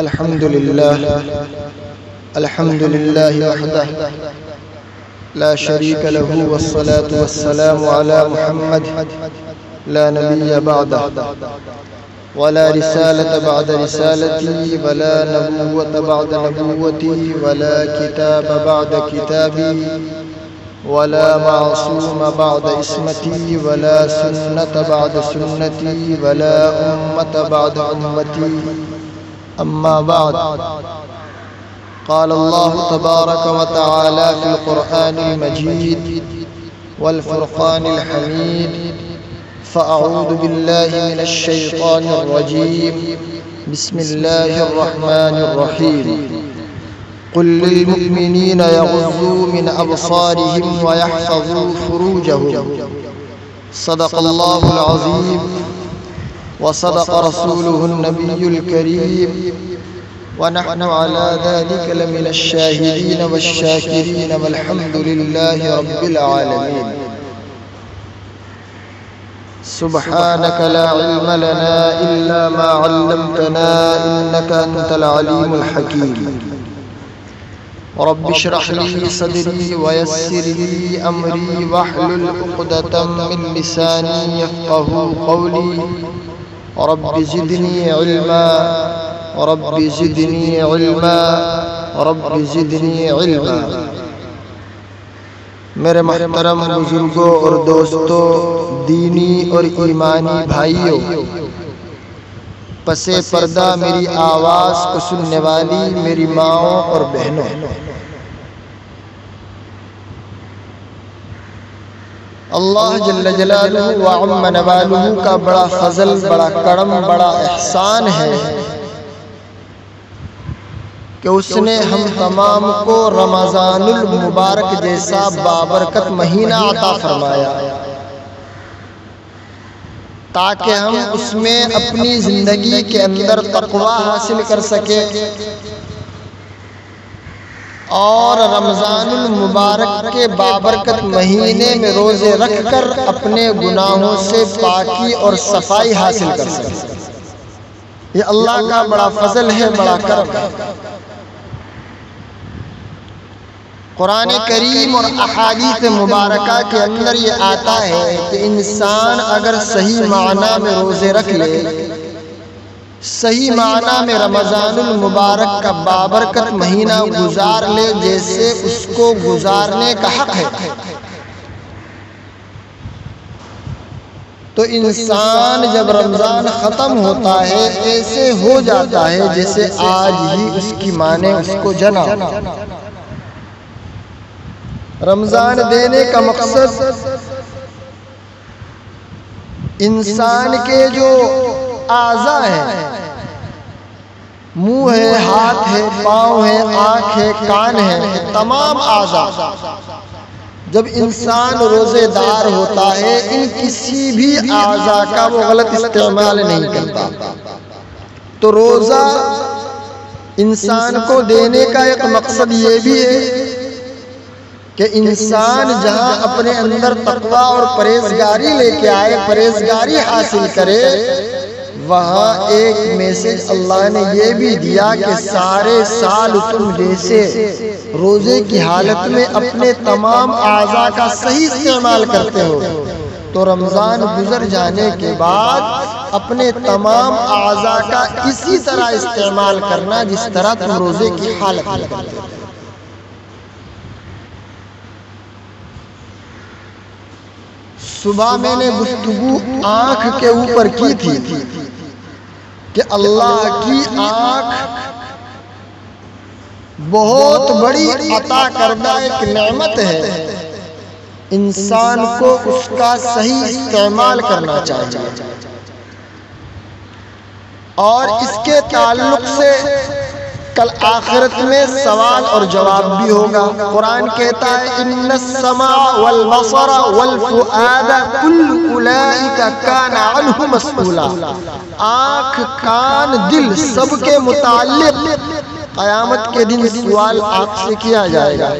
الحمد لله وحده لا شريك له والصلاة والسلام على محمد لا نبي بعده ولا رسالة بعد رسالتي ولا نبوة بعد نبوتي ولا كتاب بعد كتابي ولا معصوم بعد اسمتي ولا سنة بعد سنتي ولا أمة بعد أمتي أما بعد قال الله تبارك وتعالى في القرآن المجيد والفرقان الحميد فأعوذ بالله من الشيطان الرجيم بسم الله الرحمن الرحيم قل للمؤمنين يغضوا من أبصارهم ويحفظوا فروجهم صدق الله العظيم وصدق رسوله النبي الكريم ونحن على ذلك لمن الشاهدين والشاكرين والحمد لله رب العالمين سبحانك لا علم لنا إلا ما علمتنا إنك أنت العليم الحكيم رب اشرح لي صدري ويسر لي أمري واحلل عقدة من لساني يفقهوا قولي رب زدني علما رب زدني علما رب زدنی علما۔ میرے محترم بزرگوں اور دوستوں، دینی اور ایمانی بھائیوں، پس پردہ میری آواز کو سننے والی میری ماؤں اور بہنوں، اللہ جل جلالہ وعم نوالہ کا بڑا فضل، بڑا کرم، بڑا احسان ہے کہ اس نے ہم تمام کو رمضان المبارک جیسا بابرکت مہینہ عطا فرمایا تاکہ ہم اس میں اپنی زندگی کے اندر تقوی حاصل کر سکیں اور رمضان المبارک کے بابرکت مہینے میں روزے رکھ کر اپنے گناہوں سے پاکی اور صفائی حاصل کر سکیں۔ یہ اللہ کا بڑا فضل ہے، بڑا کرم ہے۔ قرآن کریم اور احادیث مبارکہ کے اندر یہ آتا ہے کہ انسان اگر صحیح معنی میں روزے رکھ لے، صحیح معنی میں رمضان المبارک کا بابرکت مہینہ گزار لے جیسے اس کو گزارنے کا حق ہے، تو انسان جب رمضان ختم ہوتا ہے ایسے ہو جاتا ہے جیسے آج ہی اس کی ماں نے اس کو جنا۔ رمضان دینے کا مقصد انسان کے جو اعضاء ہیں، منہ ہے، ہاتھ ہے، پاؤں ہے، آنکھ ہے، کان ہے، تمام اعضاء جب انسان روزے دار ہوتا ہے ان کسی بھی اعضاء کا وہ غلط استعمال نہیں کرتا۔ تو روزہ انسان کو دینے کا ایک مقصد یہ بھی ہے کہ انسان جہاں اپنے اندر تقوی اور پرہیزگاری لے کے آئے، پرہیزگاری حاصل کرے، وہاں ایک میسج اللہ نے یہ بھی دیا کہ سارے سال تم جیسے روزے کی حالت میں اپنے تمام اعضاء کا صحیح استعمال کرتے ہو، تو رمضان گزر جانے کے بعد اپنے تمام اعضاء کا اسی طرح استعمال کرنا جس طرح تم روزے کی حالت میں کرتے ہو۔ صبح میں نے گفتگو آنکھ کے اوپر کی تھی کہ اللہ کی آنکھ بہت بڑی عطا کردہ ایک نعمت ہے، انسان کو اس کا صحیح استعمال کرنا چاہیے۔ اور اس کے تعلق سے کل آخرت میں سوال اور جواب بھی ہوگا۔ قرآن کہتا ہے ان السمع والبصر والفؤاد کل اولئک کان عنہ مسئولا، آنکھ، کان، دل سب کے متعلق قیامت کے دن سوال آنکھ سے کیا جائے گا۔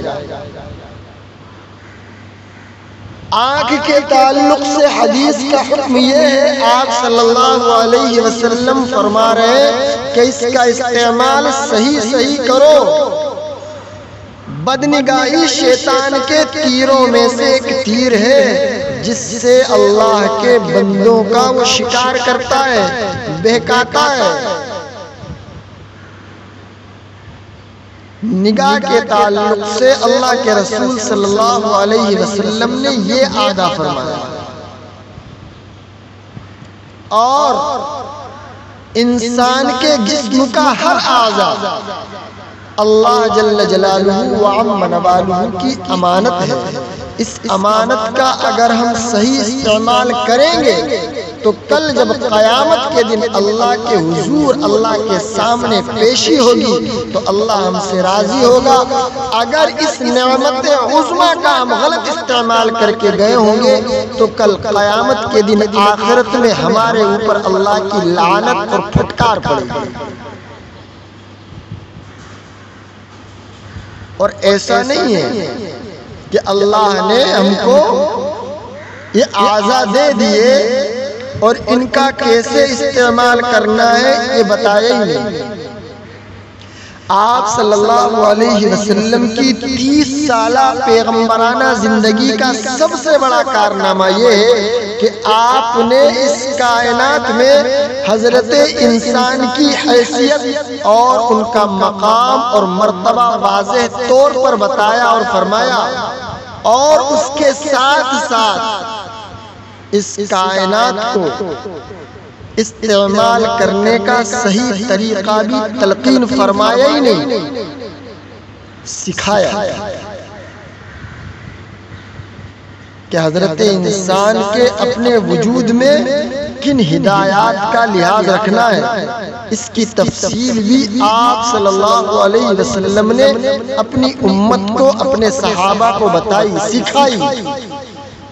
آنکھ کے تعلق سے حدیث کا حکم یہ ہے، آپ صلی اللہ علیہ وسلم فرما رہے ہیں کہ اس کا استعمال صحیح کرو۔ بدنگاہی شیطان کے تیروں میں سے ایک تیر ہے جس سے اللہ کے بندوں کا وہ شکار کرتا ہے، بہکاتا ہے۔ نگاہ کے تعلق سے اللہ کے رسول صلی اللہ علیہ وسلم نے یہ آگاہ فرمایا، اور انسان کے جسم کا ہر اعضاء اللہ جل جلالہ وعم نوالہ کی امانت ہے۔ اس امانت کا اگر ہم صحیح استعمال کریں گے تو کل جب قیامت کے دن اللہ کے حضور، اللہ کے سامنے پیشی ہوگی تو اللہ ہم سے راضی ہوگا۔ اگر اس نعمت عظمیٰ کا ہم غلط استعمال کر کے گئے ہوں گے تو کل قیامت کے دن آخرت میں ہمارے اوپر اللہ کی لعنت اور پھٹکار پڑے گی۔ اور ایسا نہیں ہے کہ اللہ نے ہم کو یہ اعضاء دے دیے اور ان کا کیسے استعمال کرنا ہے یہ بتایا ہی نہیں۔ آپ صلی اللہ علیہ وسلم کی 30 سالہ پیغمبرانہ زندگی کا سب سے بڑا کارنامہ یہ ہے کہ آپ نے اس کائنات میں حضرت انسان کی حیثیت اور ان کا مقام اور مرتبہ واضح طور پر بتایا اور فرمایا، اور اس کے ساتھ ساتھ اس کائنات کو استعمال کرنے کا صحیح طریقہ بھی تلقین فرمایا ہی نہیں، سکھایا کہ حضرت انسان کے اپنے وجود میں کن ہدایات کا لحاظ رکھنا ہے۔ اس کی تفصیل بھی آپ صلی اللہ علیہ وسلم نے اپنی امت کو، اپنے صحابہ کو بتائی، سکھائی۔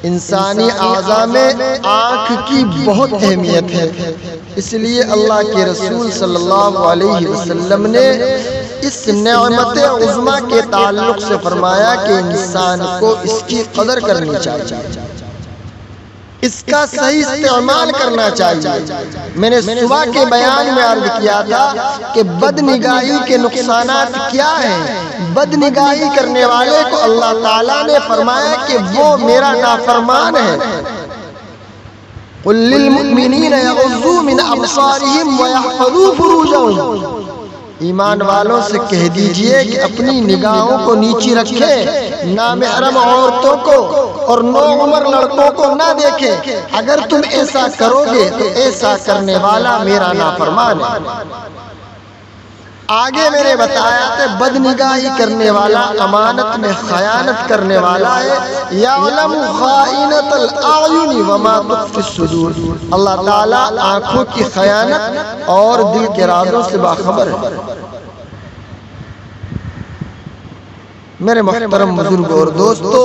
انسانی اعضاء میں آنکھ کی بہت اہمیت ہے، اس لیے اللہ کے رسول صلی اللہ علیہ وسلم نے اس نعمت عظمیٰ کے تعلق سے فرمایا کہ انسان کو اس کی قدر کرنی چاہیے، اس کا صحیح استعمال کرنا چاہیے۔ میں نے صبح کے بیان میں عرض کیا تھا کہ بدنگاہی کے نقصانات کیا ہیں۔ بدنگاہی کرنے والے کو اللہ تعالیٰ نے فرمایا کہ وہ میرا نافرمان ہے۔ قُل لِّلْمُؤْمِنِينَ يَغُضُّوا مِنْ أَبْصَارِهِمْ وَيَحْفَظُوا فُرُوجَهُمْ، ایمان والوں سے کہہ دیجئے کہ اپنی نگاہوں کو نیچی رکھیں، نامحرم عورتوں کو اور نوعمر لڑکوں کو نہ دیکھیں۔ اگر تم ایسا کرو گے تو ایسا کرنے والا میرا نافرمان ہے۔ آگے میں نے بتایا کہ بدنگاہی کرنے والا امانت میں خیانت کرنے والا ہے۔ یعلم خائنۃ الاعین وما تخفی الصدور، اللہ تعالیٰ آنکھوں کی خیانت اور دل کے رازوں سے باخبر ہے۔ میرے محترم بزرگ اور دوستو،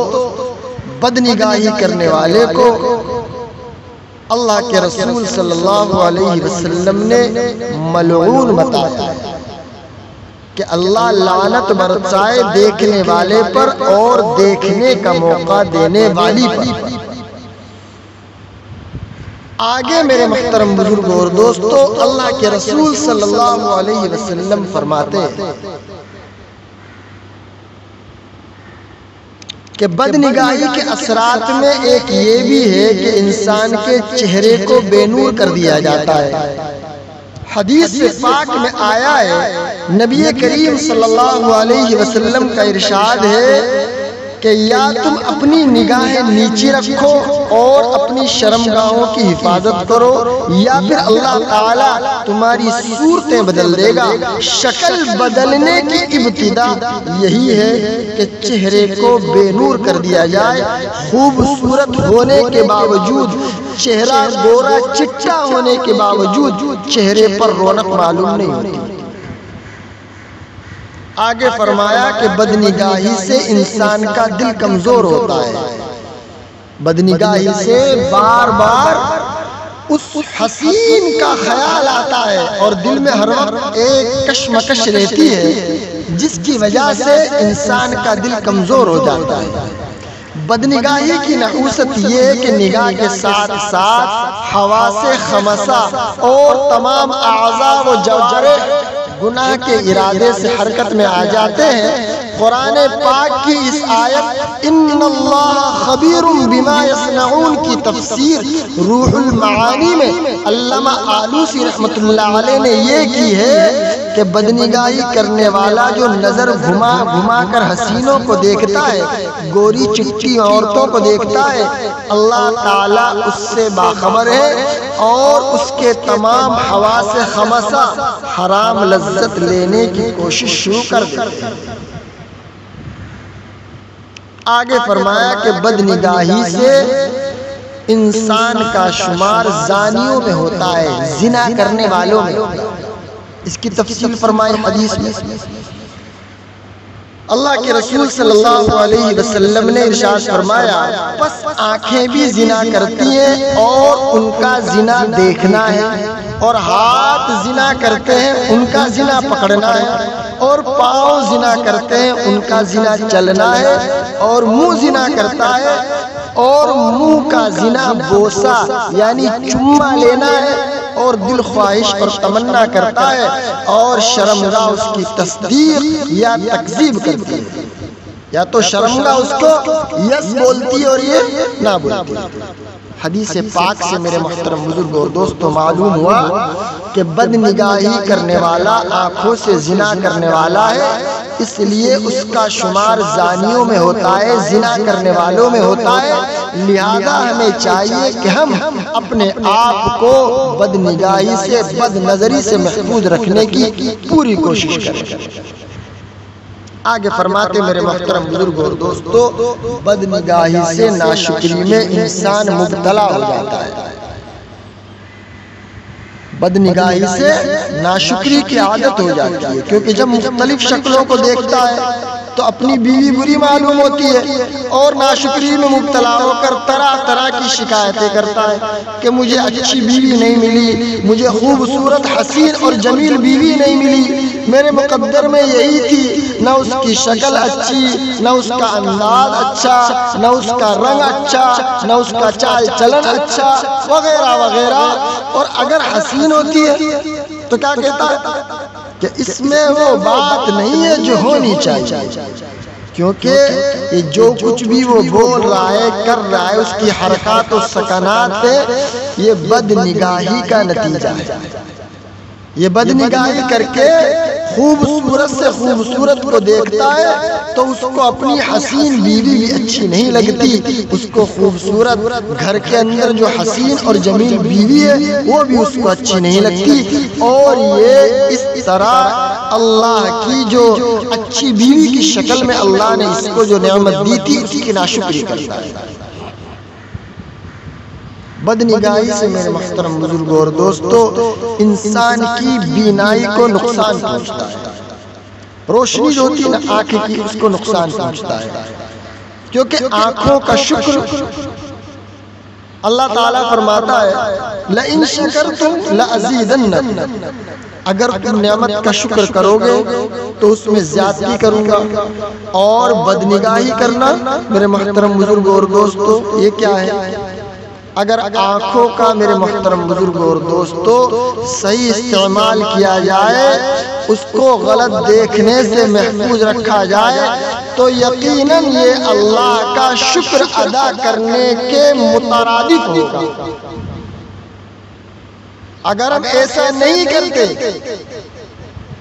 بدنگاہی کرنے والے کو اللہ کے رسول صلی اللہ علیہ وسلم نے ملعون بتایا کہ اللہ لعنت برسائے دیکھنے والے پر اور دیکھنے کا موقع دینے والی پر۔ آگے میرے محترم بزرگ اور دوستو، اللہ کے رسول صلی اللہ علیہ وسلم فرماتے ہیں کہ بدنگاہی کے اثرات میں ایک یہ بھی ہے کہ انسان کے چہرے کو بے نور کر دیا جاتا ہے۔ حدیث پاک میں آیا ہے، نبی کریم صلی اللہ علیہ وسلم کا ارشاد ہے کہ یا تم اپنی نگاہیں نیچی رکھو اور اپنی شرمگاہوں کی حفاظت کرو، یا پھر اللہ تعالیٰ تمہاری صورتیں بدل دے گا۔ شکل بدلنے کی ابتدا یہی ہے کہ چہرے کو بے نور کر دیا جائے۔ خوبصورت ہونے کے باوجود، چہرہ گورا چٹا ہونے کے باوجود چہرے پر رونق معلوم نہیں ہوتی۔ آگے فرمایا کہ بدنگاہی سے انسان کا دل کمزور ہوتا ہے۔ بدنگاہی سے بار بار اس حسین کا خیال آتا ہے اور دل میں ہر وقت ایک کشمکش رہتی ہے، جس کی وجہ سے انسان کا دل کمزور ہو جاتا ہے۔ بدنگاہی کی نحوست یہ ہے کہ نگاہ کے ساتھ ساتھ حواس خمسہ اور تمام اعضاء و جوارح گناہ کے ارادے سے حرکت میں آ جاتے ہیں۔ قرآن پاک کی اس آیت ان اللہ خبیر بما یصنعون کی تفسیر روح المعانی میں علامہ آلوسی رحمۃ اللہ علیہ نے یہ کی ہے کہ بدنگاہی کرنے والا جو نظر گھما گھما کر حسینوں کو دیکھتا ہے، گوری چٹی عورتوں کو دیکھتا ہے، اللہ تعالیٰ اس سے باخبر ہے اور اس کے تمام حواس خمسہ حرام لذت لینے کی کوشش شروع کر دیتے ہیں۔ آگے فرمایا کہ بدنگاہی سے انسان کا شمار زانیوں میں ہوتا ہے، زنا کرنے والوں میں۔ اس کی تفصیل فرمائے حدیث میں۔ اللہ کے رسول صلی اللہ علیہ وسلم نے ارشاد فرمایا پس آنکھیں بھی زنا کرتی ہیں اور ان کا زنا دیکھنا ہے، اور ہاتھ زنا کرتے ہیں ان کا زنا پکڑنا ہے، اور پاؤں زنا کرتے ہیں ان کا زنا چلنا ہے، اور منہ زنا کرتا ہے اور منہ کا زنا بوسہ یعنی چوما لینا ہے، اور دل خواہش اور تمنا کرتا ہے، اور شرمگاہ اس کی تصدیق یا تکذیب کرتی ہے، یا تو شرمگاہ اس کو یس بولتی ہے اور یہ نہ بولتی ہے۔ حدیث پاک سے میرے محترم بزرگ اور دوستوں معلوم ہوا کہ بدنگاہی کرنے والا آنکھوں سے زنا کرنے والا ہے، اس لیے اس کا شمار زانیوں میں ہوتا ہے، زنا کرنے والوں میں ہوتا ہے۔ لہذا ہمیں چاہیے کہ ہم اپنے آپ کو بدنگاہی سے، بد نظری سے محفوظ رکھنے کی پوری کوشش کریں۔ آگے فرماتے میرے محترم بزرگ اور دوستو، بدنگاہی سے ناشکری میں انسان مبتلا ہو جاتا ہے۔ بدنگاہی سے ناشکری کی عادت ہو جاتی ہے، کیونکہ جب مختلف شکلوں کو دیکھتا ہے تو اپنی بیوی بری معلوم ہوتی ہے، اور ناشکری میں مبتلا ہو کر طرح طرح کی شکایتیں کرتا ہے کہ مجھے اچھی بیوی نہیں ملی، مجھے خوبصورت حسین اور جمیل بیوی نہیں ملی، میرے مقدر میں یہی تھی، نہ اس کی شکل اچھی، نہ اس کا انداز اچھا، نہ اس کا رنگ اچھا، نہ اس کا چال چلن اچھا، وغیرہ وغیرہ۔ اور اگر حسین ہوتی ہے تو کیا کہتا ہے کہ اس میں وہ بات نہیں ہے جو ہونی چاہیے، کیونکہ یہ جو کچھ بھی وہ بول رہا ہے، کر رہا ہے، اس کی حرکات و سکنات ہے، یہ بدنگاہی کا نتیجہ ہے۔ یہ بدنگاہی کر کے خوبصورت سے خوبصورت کو دیکھتا ہے تو اس کو اپنی حسین بیوی بھی اچھی نہیں لگتی، اس کو خوبصورت گھر کے اندر جو حسین اور جمیل بیوی ہے وہ بھی اس کو اچھی نہیں لگتی، اور یہ اس طرح اللہ کی جو اچھی بیوی کی شکل میں اللہ نے اس کو جو نعمت دی تھی اس کی ناشکری کرتا ہے۔ بدنگاہی سے میرے محترم بزرگوں اور دوستو انسان کی بینائی کو نقصان پہنچتا ہے۔ روشنی جو ہوتی ہے نا آنکھ کی، اس کو نقصان پہنچتا ہے، کیونکہ آنکھوں کا شکر اللہ تعالیٰ فرماتا ہے لَإِن شَكَرْتُمْ لَأَزِيدَنَّكُمْ، اگر تم نعمت کا شکر کرو گے تو اس میں زیادتی کروں گا۔ اور بدنگاہی کرنا میرے محترم بزرگوں اور دوستو یہ کیا ہے؟ اگر آنکھوں کا میرے محترم بزرگوں اور دوستو صحیح استعمال کیا جائے، اس کو غلط دیکھنے سے محفوظ رکھا جائے تو یقیناً یہ اللہ کا شکر ادا کرنے کے مترادف ہوگا۔ اگر ہم ایسا نہیں کرتے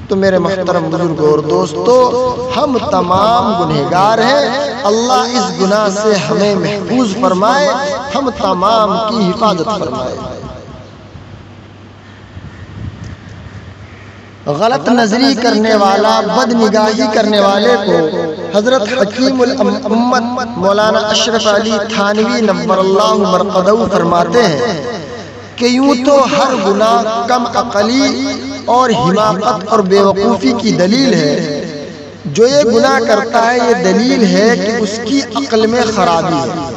تو میرے محترم بزرگوں اور دوستو ہم تمام گنہگار ہیں، اللہ اس گناہ سے ہمیں محفوظ فرمائے، ہم تمام کی حفاظت فرمائے۔ غلط نظری کرنے والا، بدنگاہی کرنے والے کو حضرت حکیم الامت مولانا اشرف علی تھانوی نور اللہ مرقدہ فرماتے ہیں کہ یوں تو ہر گناہ کم عقلی اور حماقت اور بے وقوفی کی دلیل ہے، جو یہ گناہ کرتا ہے یہ دلیل ہے کہ اس کی عقل میں خرابی ہے،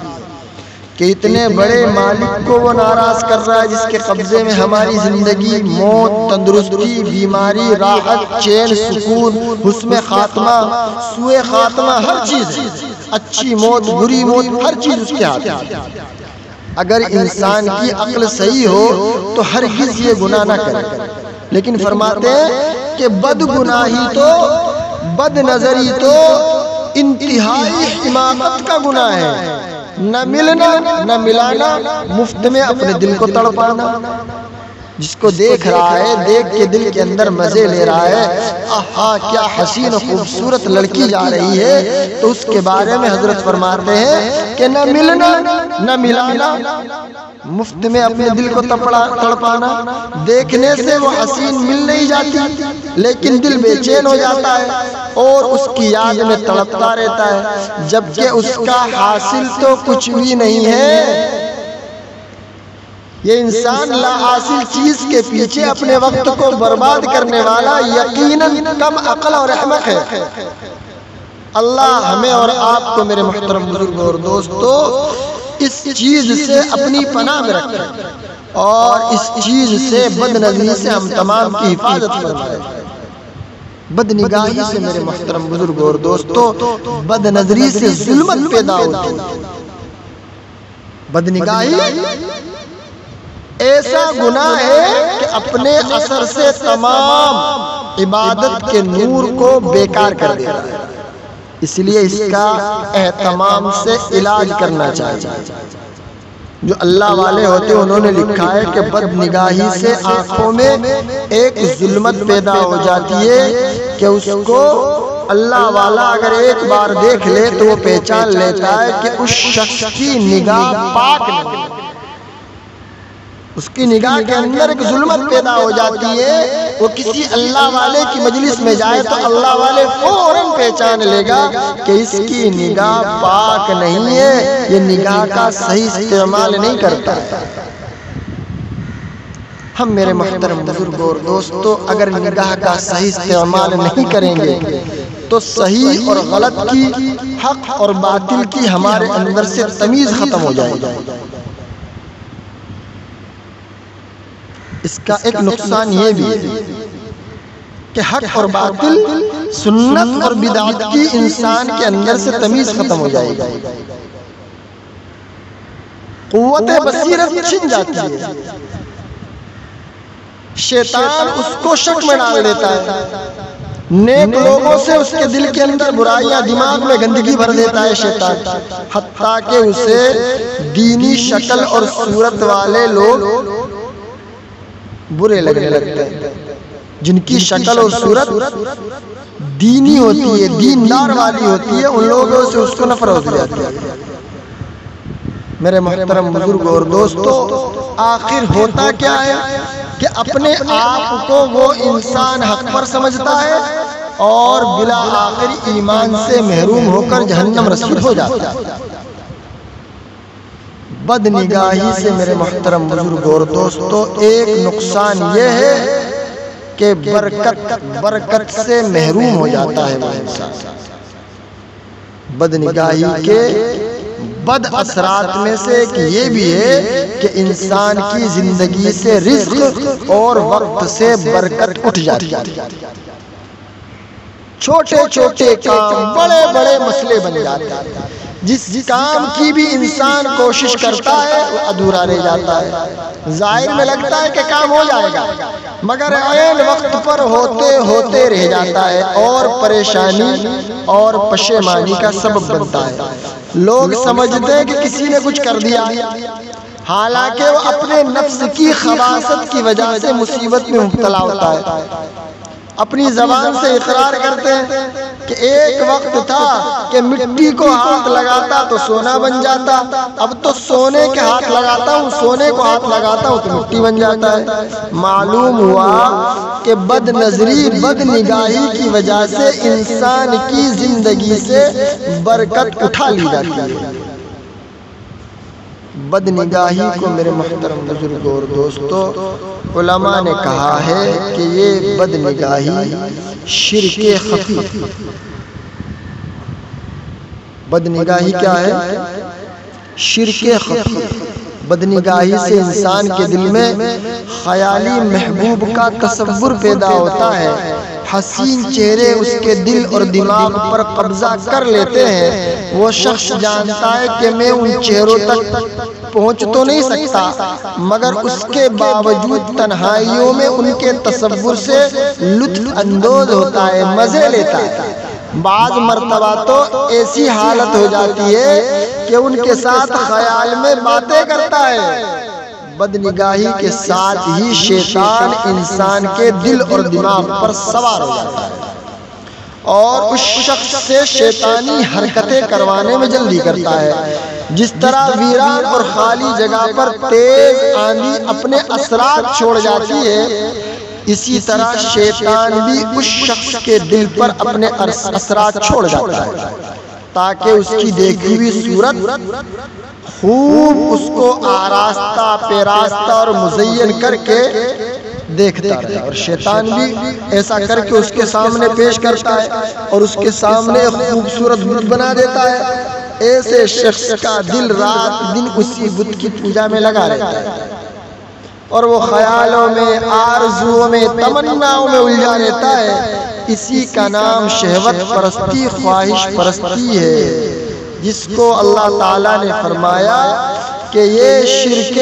کہ اتنے بڑے مالک کو وہ ناراض کر رہا ہے جس کے قبضے میں ہماری زندگی، موت، تندرستی، بیماری، راحت، چین، سکون، حسن خاتمہ، سوء خاتمہ، ہر چیز ہے، اچھی موت، بری موت، ہر چیز اس کے ہاتھ ہے۔ اگر انسان کی عقل صحیح ہو تو ہرگز یہ گناہ نہ کرے، لیکن فرماتے ہیں کہ بدگناہی تو، بد نظری تو انتہائی حماقت کا گناہ ہے۔ نہ ملنا نہ ملانا، مفت میں اپنے دل کو تڑپانا۔ جس کو دیکھ رہا ہے، دیکھ کے دل کے اندر مزے لے رہا ہے، آہا کیا حسین و خوبصورت لڑکی جا رہی ہے، تو اس کے بارے میں حضرت فرماتے ہیں کہ نہ ملنا نہ ملانا، مفت میں اپنے دل کو تڑپانا۔ دیکھنے سے وہ حسین مل نہیں جاتی، لیکن دل بے چین ہو جاتا ہے اور اس کی یاد میں تڑپتا رہتا ہے، جبکہ اس کا حاصل تو کچھ بھی نہیں ہے۔ یہ انسان لا حاصل چیز کے پیچھے اپنے وقت کو برباد کرنے والا یقیناً کم عقل اور احمق ہے۔ اللہ ہمیں اور آپ کو، میرے محترم بزرگوں اور دوستو، اس چیز سے اپنی پناہ میں رکھے اور اس چیز سے، بد نظری سے ہم تمام کی حفاظت فرمائے۔ بد نگاہی سے میرے محترم بزرگوں اور دوستو، بد نظری سے ظلمت پیدا ہوتی ہے۔ بد نگاہی ایسا گناہ ہے کہ اپنے اثر سے تمام عبادت کے نور کو بیکار کر دیتا ہے، اس لیے اس کا اہتمام سے علاج کرنا چاہیے۔ جو اللہ والے ہوتے ہیں انہوں نے لکھا ہے کہ بد نگاہی سے آنکھوں میں ایک ظلمت پیدا ہو جاتی ہے کہ اس کو اللہ والا اگر ایک بار دیکھ لے تو وہ پہچان لیتا ہے کہ اس شخص کی نگاہ پاک نہیں، اس کی نگاہ کے اندر ایک ظلمت پیدا ہو جاتی ہے۔ وہ کسی اللہ والے کی مجلس میں جائے تو اللہ والے فوراً پہچان لے گا کہ اس کی نگاہ پاک نہیں ہے، یہ نگاہ کا صحیح استعمال نہیں کرتا ہے۔ ہم میرے محترم بزرگوں اور دوستو اگر نگاہ کا صحیح استعمال نہیں کریں گے تو صحیح اور غلط کی، حق اور باطل کی ہمارے اندر سے تمیز ختم ہو جائے گی۔ اس کا ایک نقصان یہ بھی ہے کہ حق اور باطل، سنت اور بدعت کی انسان کے اندر سے تمیز ختم ہو جائے گی، قوت بصیرت چھن جاتی ہے، شیطان اس کو شک میں ڈال دیتا ہے، نیک لوگوں سے اس کے دل کے اندر برائیاں، دماغ میں گندگی بھر دیتا ہے شیطان، حتیٰ کہ اسے دینی شکل اور صورت والے لوگ برے لگنے لگتے ہیں، جن کی شکل اور صورت دینی ہوتی ہے، دیندار والی ہوتی ہے، ان لوگوں سے اس کو نفرت ہو جاتی ہے۔ میرے محترم بزرگوں اور دوستو، آخر ہوتا کیا ہے کہ اپنے آپ کو وہ انسان حق پر سمجھتا ہے اور بلا آخر ایمان سے محروم ہو کر جہنم رسید ہو جاتا ہے۔ بد نگاہی سے میرے محترم بزرگوں اور دوستو ایک نقصان یہ ہے کہ برکت سے محروم ہو جاتا ہے وہ انسان۔ بد نگاہی کے بد اثرات میں سے ایک یہ بھی ہے کہ انسان کی زندگی سے رزق اور وقت سے برکت اٹھ جاتی ہے، چھوٹے چھوٹے کام بڑے بڑے مسئلے بن جاتے ہیں، جس کام کی بھی انسان کوشش کرتا ہے وہ ادھورا رہ جاتا ہے، ظاہر میں لگتا ہے کہ کام ہو جائے گا مگر عین وقت پر ہوتے ہوتے رہ جاتا ہے اور پریشانی اور پشیمانی کا سبب بنتا ہے۔ لوگ سمجھتے ہیں کہ کسی نے کچھ کر دیا، حالانکہ وہ اپنے نفس کی خباثت کی وجہ سے مصیبت میں مبتلا ہوتا ہے۔ اپنی زبان سے اقرار کرتے ہیں کہ ایک وقت تھا کہ مٹی کو ہاتھ لگاتا تو سونا بن جاتا، اب تو سونے کے ہاتھ لگاتا ہوں، سونے کو ہاتھ لگاتا ہوں تو مٹی بن جاتا ہے۔ معلوم ہوا کہ بد نظری، بد نگاہی کی وجہ سے انسان کی زندگی سے برکت اٹھا لی جاتی ہے۔ بد نگاہی کو میرے محترم بزرگوں اور دوستو علماء نے کہا ہے کہ یہ بد نگاہی شرک خفی۔ بد نگاہی کیا ہے؟ شرک خفی، بدنگاہی سے انسان کے دل میں خیالی محبوب کا تصور پیدا ہوتا ہے، حسین چہرے اس کے دل اور دماغ پر قبضہ کر لیتے ہیں۔ وہ شخص جانتا ہے کہ میں ان چہروں تک پہنچ تو نہیں سکتا، مگر اس کے باوجود تنہائیوں میں ان کے تصور سے لطف اندوز ہوتا ہے، مزے لیتا ہے۔ بعض مرتبہ تو ایسی حالت ہو جاتی ہے کہ ان کے ساتھ خیال میں باتیں کرتا ہے۔ بدنگاہی کے ساتھ ہی شیطان انسان کے دل اور دماغ پر سوار ہو جاتا ہے اور اس شخص سے شیطانی حرکتیں کروانے میں جلدی کرتا ہے۔ جس طرح ویران اور خالی جگہ پر تیز آندھی اپنے اثرات چھوڑ جاتی ہے، اسی طرح شیطان بھی اس شخص کے دل پر اپنے اثرات چھوڑ جاتا ہے تاکہ اس کی دیکھی ہوئی صورت خوب اس کو آراستہ پیراستہ اور مزین کر کے دیکھتا ہے، اور شیطان بھی ایسا کر کے اس کے سامنے پیش کرتا ہے اور اس کے سامنے خوبصورت بت بنا دیتا ہے۔ ایسے شخص کا دل رات دن اسی بت کی پوجا میں لگا رہتا ہے اور وہ خیالوں میں، آرزوؤں میں، تمناؤں میں الجھا رہتا ہے۔ اسی کا نام شہوت پرستی، خواہش پرستی ہے، جس کو اللہ تعالیٰ نے فرمایا کہ یہ شرک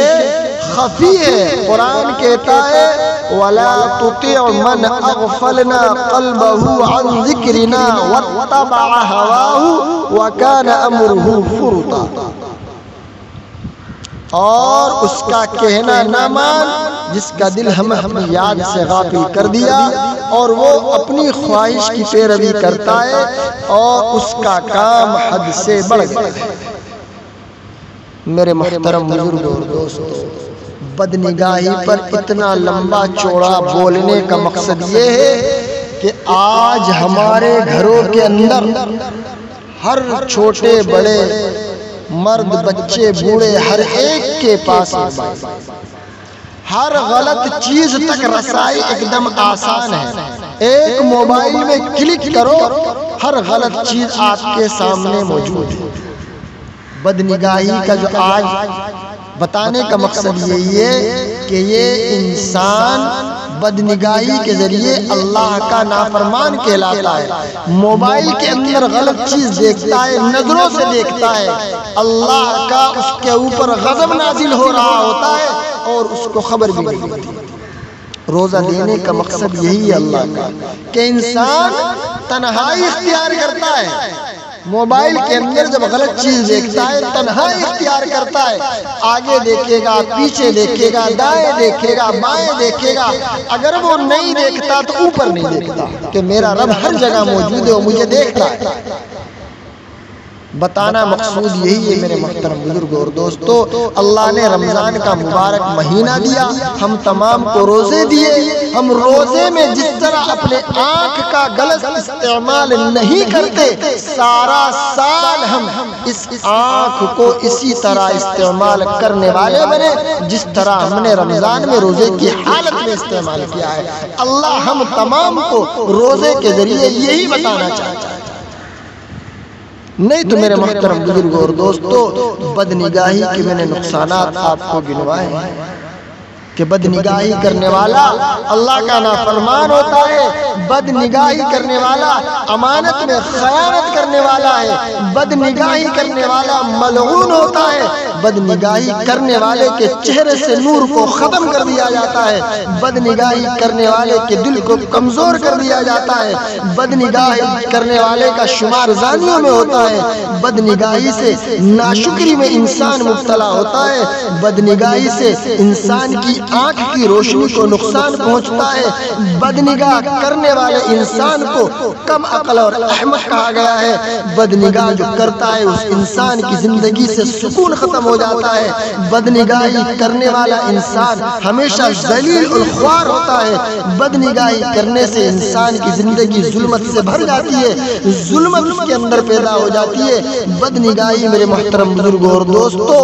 خفی ہے۔ قرآن کہتا ہے وَلَا تُطِعْ مَنْ أَغْفَلْنَا قَلْبَهُ عَنْ ذِكْرِنَا وَاتَّبَعَ هَوَاهُ وَكَانَ أَمْرُهُ فُرُطًا، اور اس کا کہنا نہ مان جس کا دل ہم اپنی یاد سے غافل کر دیا اور وہ اپنی خواہش کی پیروی کرتا ہے اور اس کا کام حد سے بڑھ گیا ہے۔ میرے محترم بزرگوں اور دوستوں، بدنگاہی پر اتنا لمبا چوڑا بولنے کا مقصد یہ ہے کہ آج ہمارے گھروں کے اندر ہر چھوٹے بڑے، مرد بچے بوڑھے، ہر ایک کے پاس ہر غلط چیز تک رسائی ایک دم آسان ہے۔ ایک موبائل میں کلک کرو، ہر غلط چیز آپ کے سامنے موجود ہے۔ بدنگاہی کا جو آج بتانے کا مقصد یہی ہے کہ یہ انسان بدنگاہی کے ذریعے اللہ کا نافرمان کہلاتا ہے۔ موبائل کے اندر غلط چیز دیکھتا ہے، نظروں سے دیکھتا ہے، اللہ کا اس کے اوپر غضب نازل ہو رہا ہوتا ہے اور اس کو خبر بھی نہیں ہوتی۔ روزہ دینے کا مقصد یہی ہے اللہ کا کہ انسان تنہائی اختیار کرتا ہے۔ موبائل کے اندر جب غلط چیز دیکھتا ہے تنہائی اختیار کرتا ہے، آگے دیکھے گا، پیچھے دیکھے گا، دائیں دیکھے گا، بائیں دیکھے گا، اگر وہ نہیں دیکھتا تو اوپر نہیں دیکھتا کہ میرا رب ہر جگہ موجود ہے، وہ مجھے دیکھتا ہے۔ بتانا مقصود یہی ہے میرے محترم بزرگوں اور دوستو، اللہ نے رمضان کا مبارک مہینہ دیا، ہم تمام کو روزے دیے۔ ہم روزے میں جس طرح اپنے آنکھ کا غلط استعمال نہیں کرتے، سارا سال ہم اس آنکھ کو اسی طرح استعمال کرنے والے بنے جس طرح ہم نے رمضان میں روزے کی حالت میں استعمال کیا ہے۔ اللہ ہم تمام کو روزے کے ذریعے یہی بتانا چاہتا ہے۔ نہیں تو میرے محترم بزرگوں اور دوستو، بدنگاہی کے میں نے نقصانات آپ کو گنوائے ہیں کہ بدنگاہی کرنے والا اللہ کا نافرمان ہوتا ہے، بدنگاہی کرنے والا امانت میں خیانت کرنے والا ہے، بدنگاہی کرنے والا ملعون ہوتا ہے، بدنگاہی کرنے والے کے چہرے سے نور کو ختم کر دیا جاتا ہے، بدنگاہی کرنے والے کے دل کو کمزور کر دیا جاتا ہے، بدنگاہی کرنے والے کا شمار زانیوں میں ہوتا ہے، بدنگاہی سے ناشکری میں انسان مبتلا ہوتا ہے، بدنگاہی سے انسان کی آنکھ کی روشنی کو نقصان پہنچتا ہے، بدنگاہ کرنے والے انسان کو کم عقل اور احمق کہا گیا ہے، بدنگاہ جو کرتا ہے اس انسان کی زندگی سے سکون ختم ہو جاتا ہے۔ بدنگاہی کرنے والا انسان ہمیشہ ذلیل الخوار ہوتا ہے۔ بدنگاہی کرنے سے انسان کی زندگی ظلمت سے بھر جاتی ہے، ظلمت اس کے اندر پیدا ہو جاتی ہے۔ بدنگاہی میرے محترم بزرگوں اور دوستو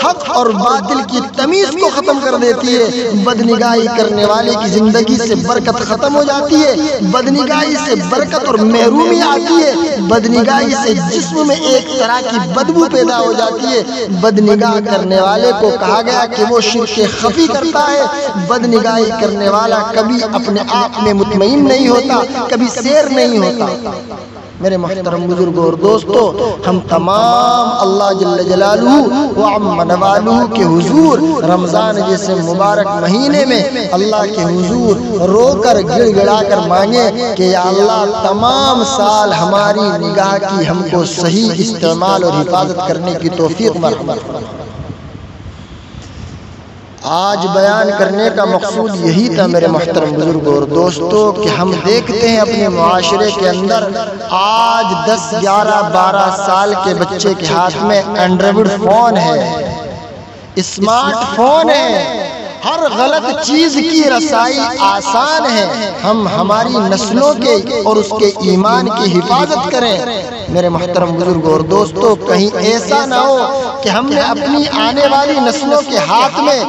حق اور باطل کی تمیز کو ختم کر دیتی ہے۔ بدنگاہی کرنے والے کی زندگی سے برکت ختم ہو جاتی ہے، بدنگاہی سے برکت اور محرومی آتی ہے، بدنگاہی سے جسم میں ایک طرح کی بدبو پیدا ہو جاتی ہے۔ بدنگاہ کرنے والے کو کہا گیا کہ وہ شرک خفی کرتا ہے۔ بدنگاہی کرنے والا کبھی اپنے آپ میں مطمئن نہیں ہوتا، کبھی سیر نہیں ہوتا۔ میرے محترم بزرگوں اور دوستو، ہم تمام اللہ جل جلالہ و عم نوالہ کے حضور رمضان جیسے مبارک مہینے میں اللہ کے حضور رو کر گڑ گڑا کر مانگے کہ یا اللہ تمام سال ہماری نگاہ کی ہم کو صحیح استعمال اور حفاظت کرنے کی توفیق مرحمت فرما۔ آج بیان کرنے کا مقصود یہی تھا میرے محترم بزرگوں اور دوستو کہ ہم دیکھتے ہیں اپنے معاشرے کے اندر آج 10 11 12 سال کے بچے کے ہاتھ میں اینڈرائیڈ فون ہے، اسمارٹ فون ہے، ہر غلط چیز کی رسائی آسان ہے۔ ہم ہماری نسلوں کے اور اس کے ایمان کی حفاظت کریں۔ میرے محترم بزرگوں اور دوستو، کہیں ایسا نہ ہو کہ ہم نے اپنی آنے والی نسلوں کے ہاتھ میں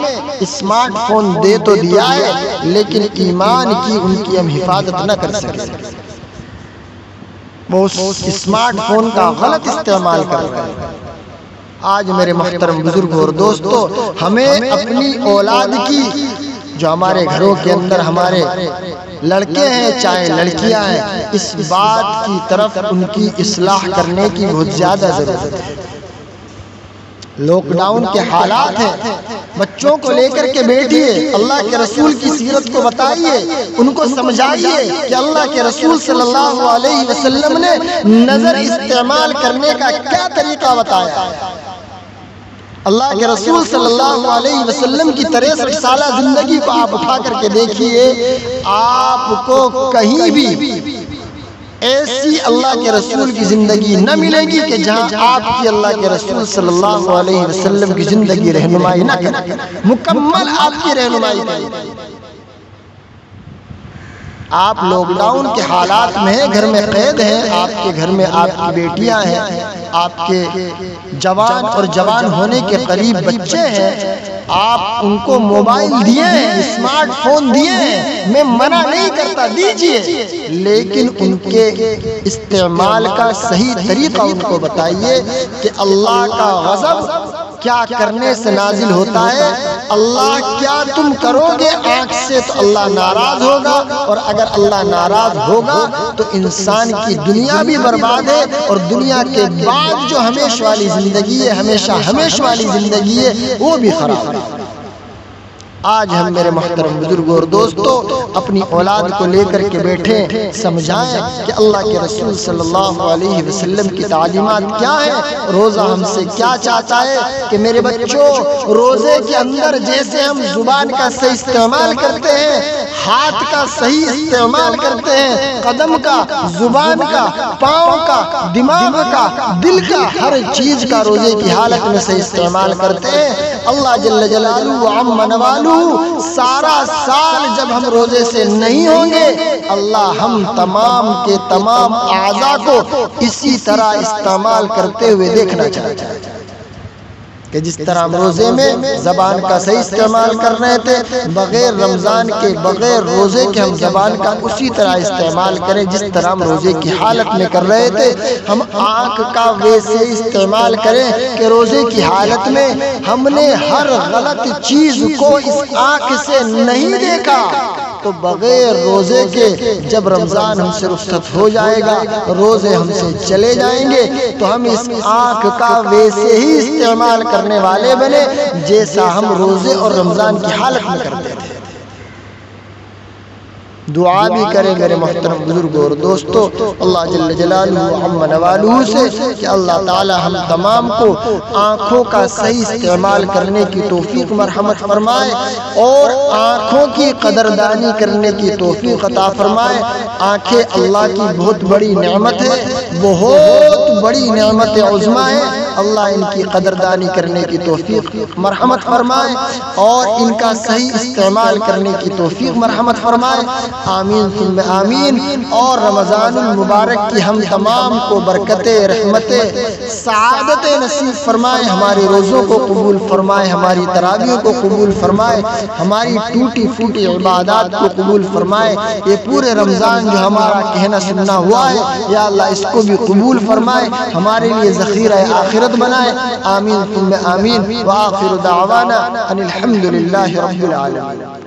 اسمارٹ فون دے تو دیا ہے لیکن ایمان کی ان کی ہم حفاظت نہ کر سکیں، وہ اس اسمارٹ فون کا غلط استعمال کر رہے ہیں۔ آج میرے محترم بزرگوں اور دوستو، ہمیں اپنی اولاد کی، جو ہمارے گھروں کے اندر ہمارے لڑکے ہیں چاہے لڑکیاں ہیں، اس بات کی طرف ان کی اصلاح کرنے کی بہت زیادہ ضرورت ہے۔ لاک ڈاؤن کے حالات ہیں، بچوں کو لے کر کے بیٹھیے، اللہ کے رسول کی سیرت کو بتائیے، ان کو سمجھائیے کہ اللہ کے رسول صلی اللہ علیہ وسلم نے نظر استعمال کرنے کا کیا طریقہ بتایا۔ اللہ کے رسول صلی اللہ علیہ وسلم کی 63 سالہ زندگی کو آپ اٹھا کر کے دیکھیے، آپ کو کہیں بھی ایسی اللہ کے رسول کی زندگی نہ ملے گی کہ جہاں آپ کی اللہ کے رسول صلی اللہ علیہ وسلم کی زندگی رہنمائی نہ کرے، مکمل آپ کی رہنمائی کرے۔ آپ لاک ڈاؤن کے حالات میں گھر میں قید ہیں، آپ کے گھر میں آپ کی بیٹیاں ہیں، آپ کے جوان اور جوان ہونے کے قریب بچے ہیں، آپ ان کو موبائل دیے ہیں، اسمارٹ فون دیے ہیں، میں منع نہیں کرتا دیجئے، لیکن ان کے استعمال کا صحیح طریقہ ان کو بتائیے کہ اللہ کا غضب کیا کرنے سے نازل ہوتا ہے، اللہ کیا تم کرو گے آنکھ سے تو اللہ ناراض ہوگا، اور اگر اللہ ناراض ہوگا تو انسان کی دنیا بھی برباد ہے اور دنیا کے بعد جو ہمیشہ والی زندگی ہے، ہمیشہ والی زندگی ہے، وہ بھی خراب ہے۔ آج ہم میرے محترم بزرگوں اور دوستو اپنی اولاد کو لے کر کے بیٹھیں، سمجھائیں کہ اللہ کے رسول صلی اللہ علیہ وسلم کی تعلیمات کیا ہے، روزہ ہم سے کیا چاہتا ہے کہ میرے بچوں روزے کے اندر جیسے ہم زبان کا صحیح استعمال کرتے ہیں، ہاتھ کا صحیح استعمال کرتے ہیں، قدم کا، زبان کا، پاؤں کا، دماغ کا، دل کا، ہر چیز کا روزے کی حالت میں صحیح استعمال کرتے ہیں، اللہ جل جلالہ و عم نوالہ سارا سال جب ہم روزے سے نہیں ہوں گے، اللہ ہم تمام کے تمام اعضاء کو اسی طرح استعمال کرتے ہوئے دیکھنا چاہتے ہیں کہ جس طرح ہم روزے میں زبان کا صحیح استعمال کر رہے تھے، بغیر رمضان کے بغیر روزے کے ہم زبان کا اسی طرح استعمال کریں جس طرح ہم روزے کی حالت میں کر رہے تھے۔ ہم آنکھ کا ویسے استعمال کریں کہ روزے کی حالت میں ہم نے ہر غلط چیز کو اس آنکھ سے نہیں دیکھا، تو بغیر روزے کے جب رمضان ہم سے رخصت ہو جائے گا، روزے ہم سے چلے جائیں گے، تو ہم اس آنکھ کا ویسے ہی استعمال کرنے والے بنے جیسا ہم روزے اور رمضان کی حالت میں کرتے تھے۔ دعا بھی کریں میرے محترم بزرگوں اور دوستو اللہ جل جلالہ عم نوالہ سے کہ اللہ تعالی ہم تمام کو آنکھوں کا صحیح استعمال کرنے کی توفیق مرحمت فرمائے اور آنکھوں کی قدردانی کرنے کی توفیق عطا فرمائے۔ آنکھیں اللہ کی بہت بڑی نعمت ہے، بہت بڑی نعمت عظمی ہے۔ اللہ ان کی قدردانی کرنے کی توفیق مرحمت فرمائے اور ان کا صحیح استعمال کرنے کی توفیق مرحمت فرمائے، آمین ثم آمین۔ اور رمضان المبارک کی ہم تمام کو برکتیں، رحمتیں، سعادتیں نصیب فرمائے، ہمارے روزوں کو قبول فرمائے، ہماری تراویحوں کو قبول فرمائے، ہماری ٹوٹی پھوٹی عبادات کو قبول فرمائے۔ یہ پورے رمضان جو ہمارا کہنا سننا ہوا ہے یا اللہ اس کو بھی قبول فرمائے، ہمارے لیے ذخیرہ آخرت بنائے، آمین ثم آمین۔ وآخر دعوانا ان الحمد للہ رب العالمین۔